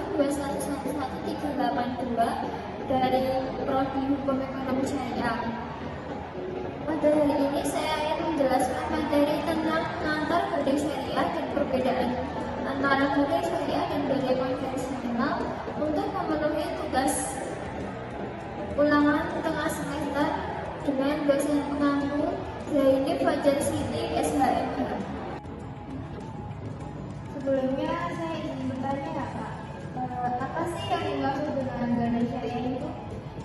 tahun 2111382 dari Prodi Hukum Ekonomi Syariah. Pada hari ini saya akan menjelaskan materi tentang pengantar badai syariah dan perbedaan antara badai syariah dan badai konvensional untuk memenuhi tugas ulangan tengah semester dengan dosen pengampu Zaini Fajar Siti SHMH. Sebelumnya saya ingin bertanya ya Kak, apa sih yang dimaksud dengan badai syariah itu?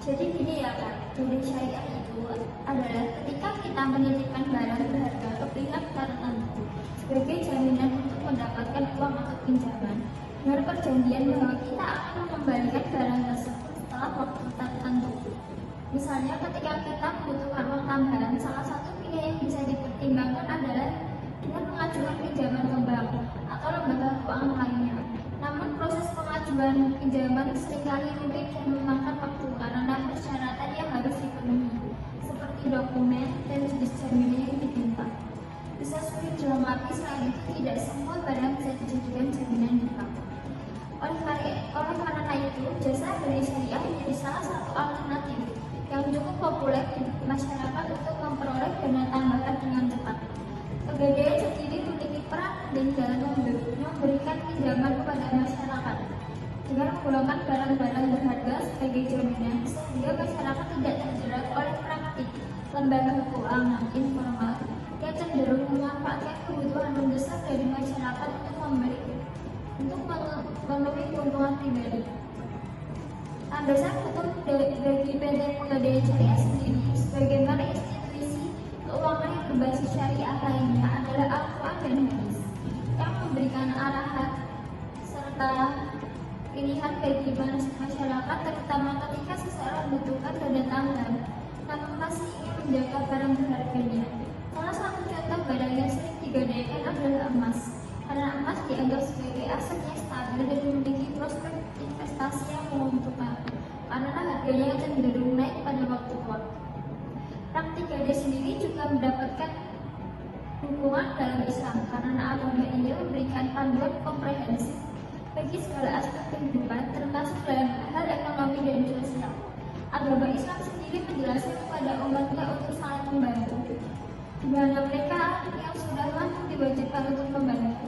Jadi gini ya Kak, badai syariah itu adalah ketika kita menitipkan barang berharga ke pihak tertentu sebagai jaminan untuk mendapatkan uang atau pinjaman dengan perjanjian bahwa kita akan mengembalikan barang tersebut setelah waktu tertentu. Misalnya ketika kita membutuhkan uang tambahan, salah satu pilihan yang bisa dipertimbangkan adalah dengan mengajukan pinjaman ke bank atau lembaga keuangan lainnya. Namun proses pengajuan pinjaman seringkali rumit dan memakan waktu karena persyaratan yang harus dipenuhi, seperti dokumen dan jenis jaminan yang diminta. Bisa sulit dilengkapi, selain itu tidak semua barang bisa dijadikan jaminan di bank. Oleh karena itu, jasa badai syariah menjadi salah satu alternatif yang cukup populer di masyarakat untuk memperoleh dana tambahan dengan cepat. Pegadaian sendiri memiliki peran penting dalam memberikan pinjaman kepada masyarakat dengan menggunakan barang-barang berharga sebagai jaminan, sehingga masyarakat tidak terjerat oleh praktik lembaga keuangan informal yang cenderung memanfaatkan kebutuhan mendesak dari masyarakat untuk memenuhi keuntungan pribadi. Landasan hukum bagi PT Pegadaian Syariah sendiri sebagaimana institusi keuangan yang berbasis syariah lainnya adalah Al-Quran dan Hadis yang memberikan arahan serta pilihan bagi masyarakat, terutama ketika seseorang membutuhkan dana tambahan namun masih ingin menjaga barang berharganya. Salah satu contoh barang yang sering digadaikan adalah emas, karena emas dianggap sebagai aset yang stabil dan memiliki prospek investasi yang menguntungkan karena harganya cenderung naik pada waktu ke waktu. Praktik gadai sendiri juga mendapatkan dukungan dalam Islam karena agama ini memberikan panduan komprehensif bagi segala aspek kehidupan, termasuk dalam hal ekonomi dan sosial. Agama Islam sendiri menjelaskan kepada umatnya untuk saling membantu, di mana mereka yang sudah mampu diwajibkan untuk membantu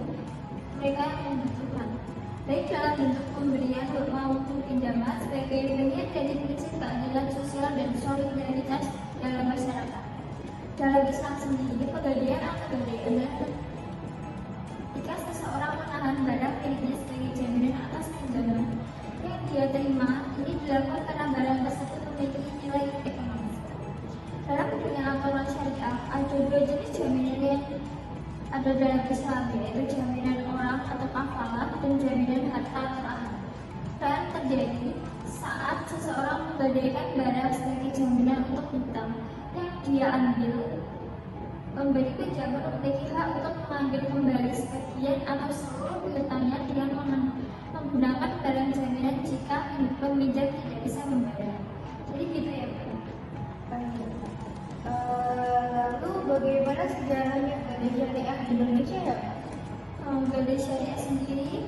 mereka yang membutuhkan, baik dalam bentuk pemberian maupun pinjaman sebagai bagian dari prinsip keadilan sosial dan solidaritas dalam masyarakat. Dalam Islam sendiri, pegadaian atau badai adalah ketika seseorang menahan barang miliknya sebagai jaminan atas pinjaman yang dia terima. Ini dilakukan karena barang tersebut memiliki nilai ekonomis. Dalam dunia aturan syariah, ada dua jenis jaminan yang ada dalam Islam, yaitu jaminan orang atau kafalah dan jaminan harta tahan. Dan terjadi saat seseorang menggadaikan barang sebagai jaminan untuk hutang yang dia ambil, memberi pinjaman memiliki hak untuk mengambil kembali sebagian atau seluruh hutangnya dengan menggunakan barang jaminan jika peminjam tidak bisa membayar. Jadi gitu ya Pak. Lalu bagaimana sejarahnya badai syariah di Indonesia ya Pak? Badai syariah sendiri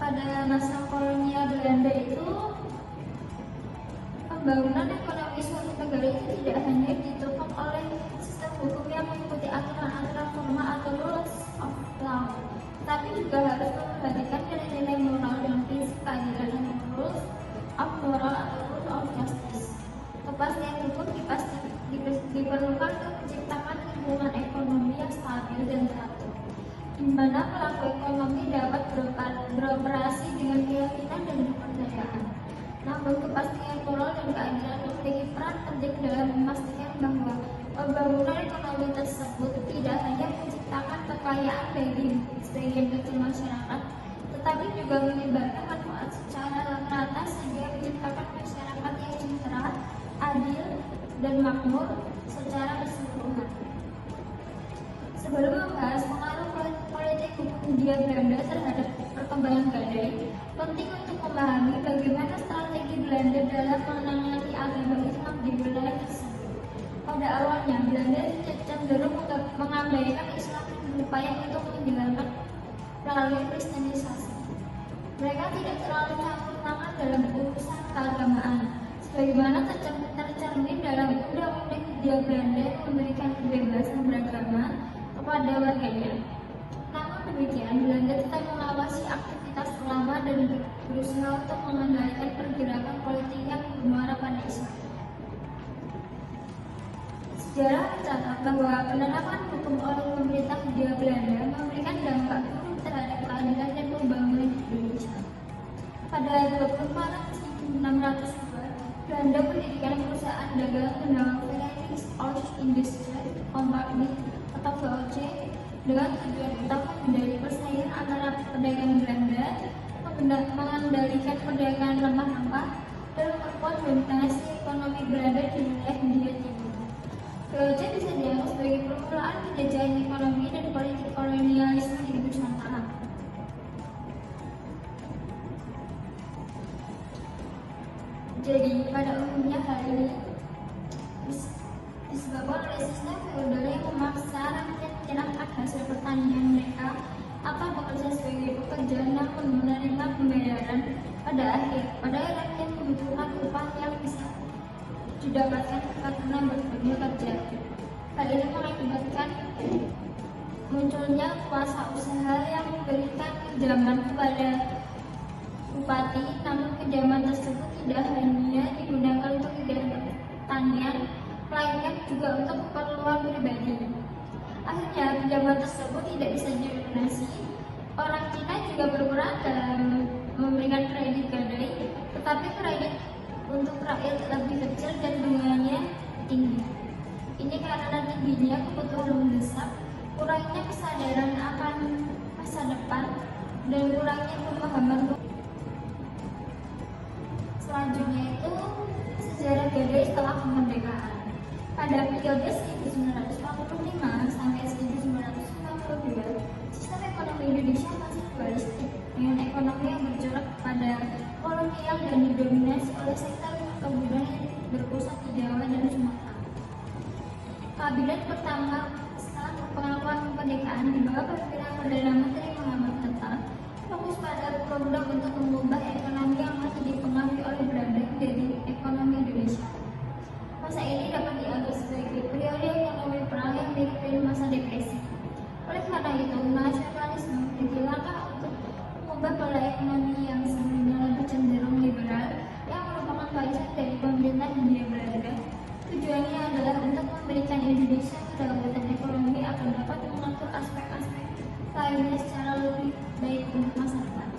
pada masa kolonial Belanda itu, pembangunan ekonomi suatu negara itu tidak hanya ditopang oleh sistem hukum yang mengikuti aturan-aturan formal atau rules of law, tapi juga harus memperhatikan nilai-nilai moral dan prinsip keadilan atau rules of moral atau rules of justice. Kepastian hukum diperlukan untuk menciptakan lingkungan ekonomi yang stabil dan teratur, di mana pelaku ekonomi dapat beroperasi dengan keyakinan dan kepercayaan. Namun kepastian moral dan keadilan memiliki peran penting dalam memastikan bahwa pembangunan ekonomi tersebut tidak hanya menciptakan kekayaan bagi sebagian kecil masyarakat, tetapi juga menyebarkan manfaat secara merata sehingga menciptakan masyarakat yang sejahtera, adil, dan makmur secara keseluruhan. Sebelum membahas pengaruh politik hukum Hindia Belanda terhadap perkembangan badai, penting untuk memahami bagaimana strategi Belanda dalam menangani agama Islam di wilayah tersebut. Pada awalnya, Belanda cenderung mengabaikan Islam dan berupaya untuk menghilangkan melalui Kristenisasi. tidak terlalu campur tangan dalam urusan keagamaan, sebagaimana tercermin dalam Undang-Undang Hindia Belanda yang memberikan kebebasan beragama kepada warganya. Namun demikian, Belanda tetap mengawasi aktivitas ulama dan berusaha untuk mengendalikan pergerakan politik yang bermuara pada Islam. Sejarah mencatat bahwa penerapan hukum oleh pemerintah Hindia Belanda memberikan dampak buruk terhadap keadilan dan pembangunan di Indonesia. Pada 20 Maret 1602, Belanda mendirikan perusahaan dagang bernama Verenigde Oost-Indische Compagnie atau VOC dengan tujuan utama menghindari persaingan antara pedagang Belanda, mengendalikan perdagangan rempah-rempah, dan memperkuat dominasi ekonomi Belanda di wilayah Hindia Timur. VOC bisa dianggap sebagai permulaan penjajahan ekonomi dan politik kolonialisme di Nusantara. Jadi, pada umumnya hal ini disebabkan oleh sistem feodal yang memaksa rakyat menyerahkan hasil pertanian mereka atau bekerja sebagai pekerja namun menerima pembayaran pada rakyat membutuhkan upah yang bisa didapatkan karena bekerja. Hal ini mengakibatkan munculnya kuasa usaha yang memberikan pinjaman kepada bupati, namun pinjaman tersebut tidak hanya digunakan untuk kegiatan pertanian, melainkan juga untuk keperluan pribadi. Akhirnya pinjaman tersebut tidak bisa dilunasi. Orang Cina juga berperan dalam memberikan kredit gadai, tetapi kredit untuk rakyat lebih kecil dan bunganya tinggi. Ini karena tingginya kebutuhan mendesak, kurangnya kesadaran akan masa depan, dan kurangnya pemahaman. Selanjutnya itu sejarah gadai setelah kemerdekaan. Pada periode 1945 sampai 1952, sistem ekonomi Indonesia masih dualistik dengan ekonomi yang bercorak pada kolonial dan didominasi oleh sektor perkebunan yang berpusat di Jawa dan Sumatera. Kabinet pertama setelah pengakuan kemerdekaan di bawah pimpinan Perdana Menteri Muhammad Hatta fokus pada program untuk mengubah ekonomi yang masih dipengaruhi oleh Belanda dari ekonomi Indonesia. Masa ini dapat dianggap sebagai periode ekonomi perang yang mirip dengan masa depresi. Oleh karena itu, nasionalisme memiliki langkah untuk mengubah pola ekonomi yang sebelumnya lebih cenderung liberal yang merupakan warisan dari pemerintah Hindia Belanda. Tujuannya adalah untuk memberikan Indonesia kedaulatan ekonomi agar dapat mengatur aspek-aspek lainnya secara lebih baik untuk masa depan.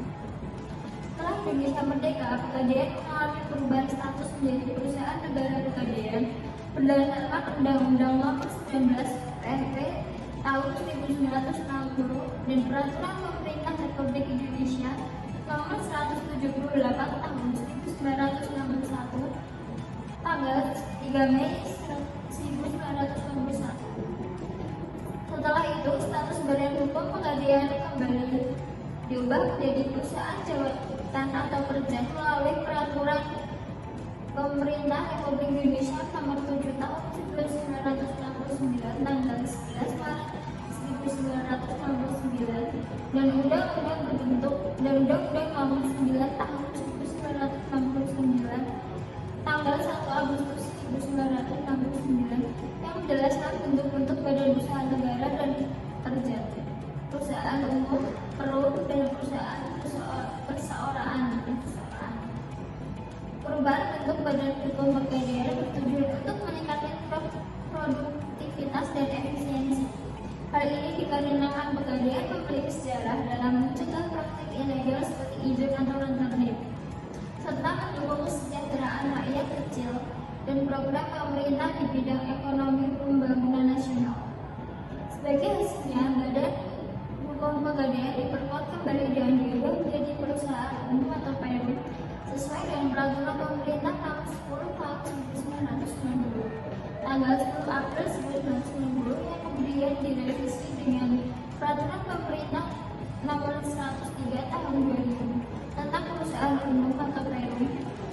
Setelah Indonesia merdeka, Pegadaian mengalami perubahan status menjadi perusahaan negara Pegadaian berdasarkan Undang-Undang Nomor 19 PRP tahun 1960 dan Peraturan Pemerintah Republik Indonesia Nomor 178 tahun 1961 tanggal 3 Mei 1961. Setelah itu, status badan hukum Pegadaian kembali diubah menjadi perusahaan jabatan atau kerja melalui Peraturan Pemerintah Republik Indonesia Nomor 7 tahun 1969 tanggal 11 Maret 1969 dan Undang-Undang Nomor 9 tahun 1969 tanggal 1 Agustus 1969 yang menjelaskan bentuk-bentuk badan usaha negara dan kerja, perusahaan umum, perlu, dan perusahaan perseorangan. Perubahan bentuk badan hukum Pegadaian bertujuan untuk meningkatkan produktivitas dan efisiensi. Hal ini dikarenakan Pegadaian memiliki sejarah dalam mencegah praktik ilegal seperti izin atau rentenir, serta mendukung kesejahteraan rakyat kecil dan program pemerintah di bidang ekonomi pembangunan nasional. Sebagai hasilnya, badan hukum Pegadaian diperkuat kembali dengan diubah menjadi perusahaan umum atau PUM sesuai dengan peraturan pemerintah nomor 10 tahun 1990 tanggal 10 April 1990 yang kemudian direvisi dengan peraturan pemerintah nomor 103 tahun 2000 tentang perusahaan umum atau PUM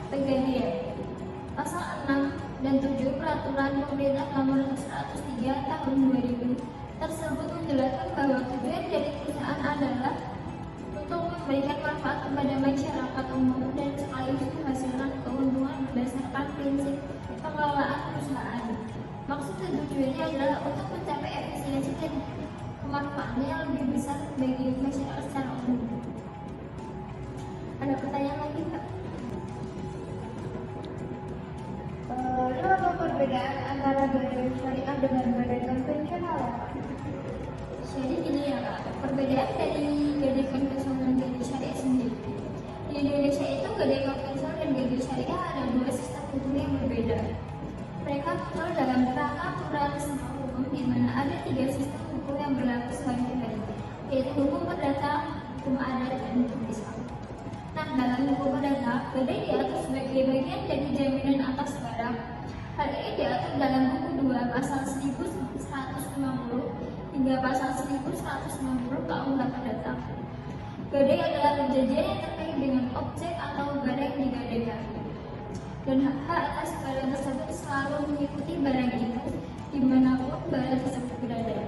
Pegadaian. Pasal 6 dan 7 peraturan pemerintah nomor 103 tahun 2000 tersebut menjelaskan bahwa tujuan dari perusahaan adalah untuk memberikan manfaat kepada masyarakat umum dan sekaligus menghasilkan keuntungan berdasarkan prinsip pengelolaan perusahaan. Maksud dan tujuannya adalah untuk mencapai efisiensi dan kemanfaatan yang lebih besar bagi masyarakat secara umum. Ada pertanyaan lagi, Kak? Lalu apa perbedaan antara gadai syariah dengan gadai konvensional? Jadi gini ya Kak, perbedaan dari gadai konvensional dan gadai syariah sendiri. Di Indonesia itu gadai konvensional dan gadai syariah ada dua sistem hukum yang berbeda. Mereka mengatur dalam kerangka pluralisme hukum di mana ada tiga sistem hukum yang berlaku sehari-hari, yaitu hukum perdata, hukum adat, dan hukum Islam. Nah, dalam hukum perdata, gadai diatur sebagai bagian dari jaminan atas barang. Hal ini diatur dalam buku 2 pasal 1150 hingga pasal 1160 KUH Perdata. Gadai adalah perjanjian yang terkait dengan objek atau barang yang digadaikan, dan hak atas barang tersebut selalu mengikuti barang itu dimanapun barang tersebut berada.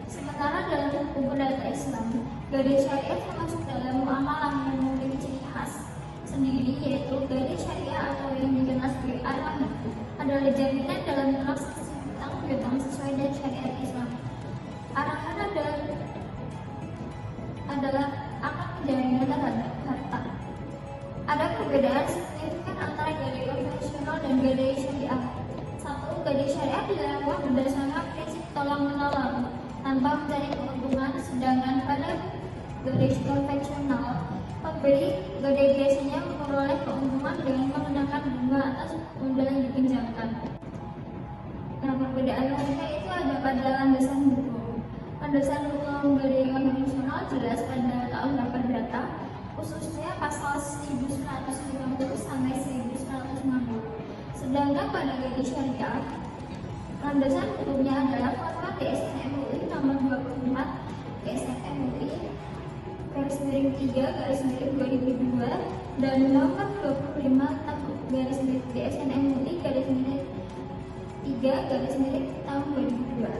Sementara dalam hukum perdata Islam, gadai syariah termasuk dalam muamalah yang memiliki ciri khas sendiri, yaitu gadai syariah atau yang dikenal sebagai armah adalah jaminan dalam transaksi hutang piutang sesuai dengan syariat Islam. Arahan adalah akan jaminan terhadap harta. Ada perbedaan signifikan antara gadai konvensional dan gadai syariah. Satu, gadai syariah dilakukan berdasarkan prinsip tolong menolong tanpa mencari keuntungan, sedangkan pada gadai konvensional, pembeli gadai biasanya memperoleh keuntungan dengan mengenakan bunga atas modal yang dipinjamkan. Nah, perbedaan mereka itu ada pada landasan hukum. Landasan hukum gadai konvensional jelas pada KUH Perdata, khususnya pasal 1150 sampai 1160. Sedangkan pada gadai syariah, landasan hukumnya adalah Fatwa DSN MUI nomor 24 DSN MUI /3/2002 dan nomor 25 DSN MUI /3/tahun 2002.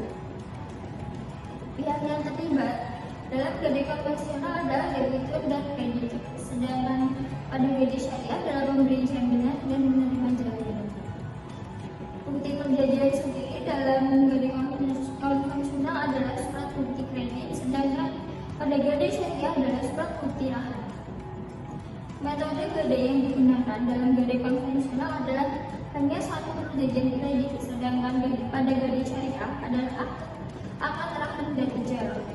Pihak yang terlibat dalam gadai konvensional adalah debitur dan kreditur, sedangkan pada gadai syariah adalah pemberi jaminan dan menerima jaminan. Bukti perjanjian sendiri dalam gadai konvensional adalah surat bukti kredit, sedangkan pada gadai syariah adalah surat bukti rahim. Metode gadai yang digunakan dalam gadai konvensional adalah hanya satu perjanjian kredit, sedangkan pada gadai syariah adalah akad rahim dan ijarah.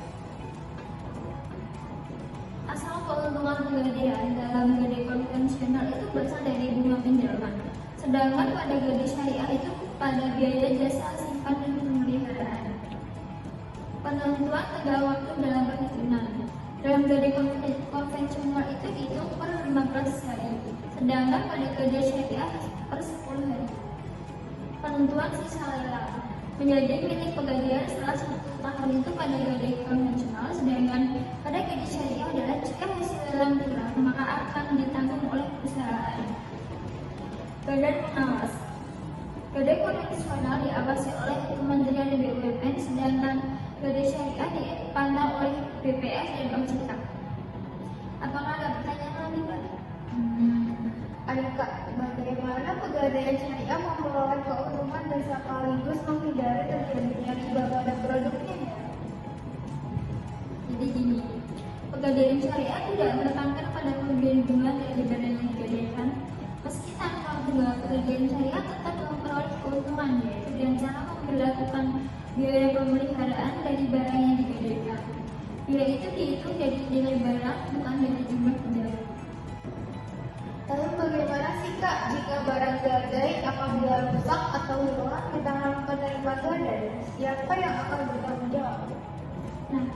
Asal keuntungan pegadaian dalam gadai konvensional itu berasal dari bunga pinjaman, sedangkan pada gadai syariah itu pada biaya jasa simpan dan pemeliharaan. Penentuan tenggang waktu dalam perhitungan dalam gadai konvensional itu dihitung per 15 hari, sedangkan pada gadai syariah per 10 hari. Penentuan sisa lelang menjadi milik pegadaian setelah 1 tahun itu pada gadai konvensional, sedangkan pada gadai syariah adalah jika hasil lelang kurang maka akan ditanggung oleh perusahaan. Badan pengawas gadai konvensional diawasi oleh Kementerian BUMN, sedangkan gadai syariah dipantau oleh BPS dan OJK. Apakah ada pertanyaan lagi, Pak? Ayo Kak, bagaimana pegadaian syariah memperoleh keuntungan dan sekaligus menghindari terjadinya riba pada produknya? Jadi gini, pegadaian syariah tidak menekankan pada pemberian bunga dari barang yang digadaikan. Meski tanpa bunga, pegadaian syariah tetap memperoleh keuntungan, yaitu dengan cara memperlakukan biaya pemeliharaan dari barang yang digadaikan. Biaya itu dihitung dari nilai barang, bukan dari jumlah pinjaman. Lalu bagaimana sih Kak jika barang gadai apabila rusak atau hilang di tangan penerima gadai? Siapa yang akan bertanggung jawab? Nah,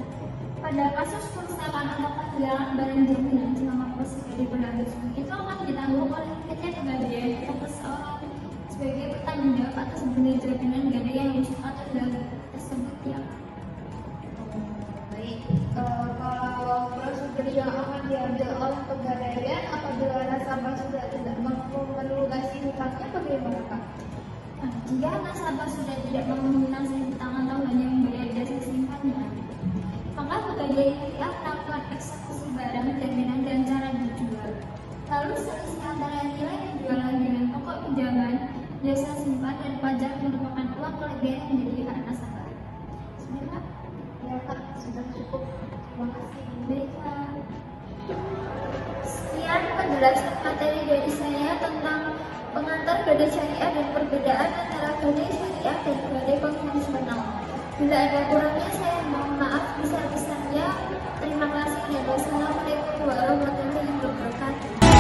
pada kasus kerusakan atau kehilangan barang jaminan selama proses gadai berlangsung, itu akan ditanggung oleh PT Pegadaian atau perseorangan sebagai bertanggung jawab atas benda jaminan gadai yang rusak atau hilang tersebut ya. Baik, kalau prosedur yang akan diambil oleh pegadaian apabila nasabah sudah tidak mampu melunasi hutangnya bagaimana Kak? Nah, jika nasabah sudah tidak melunasi hutang atau hanya membayar jasa simpannya, maka pegadaian melakukan eksekusi barang jaminan Lalu selisih antara nilai penjualan dengan pokok pinjaman, jasa simpan dan pajak merupakan uang kelebihan yang menjadi hak nasabah. Sudah Kak? Ya Kak, sudah cukup. Terima kasih. Baiklah. Sekian penjelasan materi dari saya tentang pengantar gadai syariah dan perbedaan antara gadai syariah dan gadai konvensional. Bila ada kurangnya saya mohon maaf besar-besarnya. Terima kasih dan wassalamualaikum warahmatullahi wabarakatuh.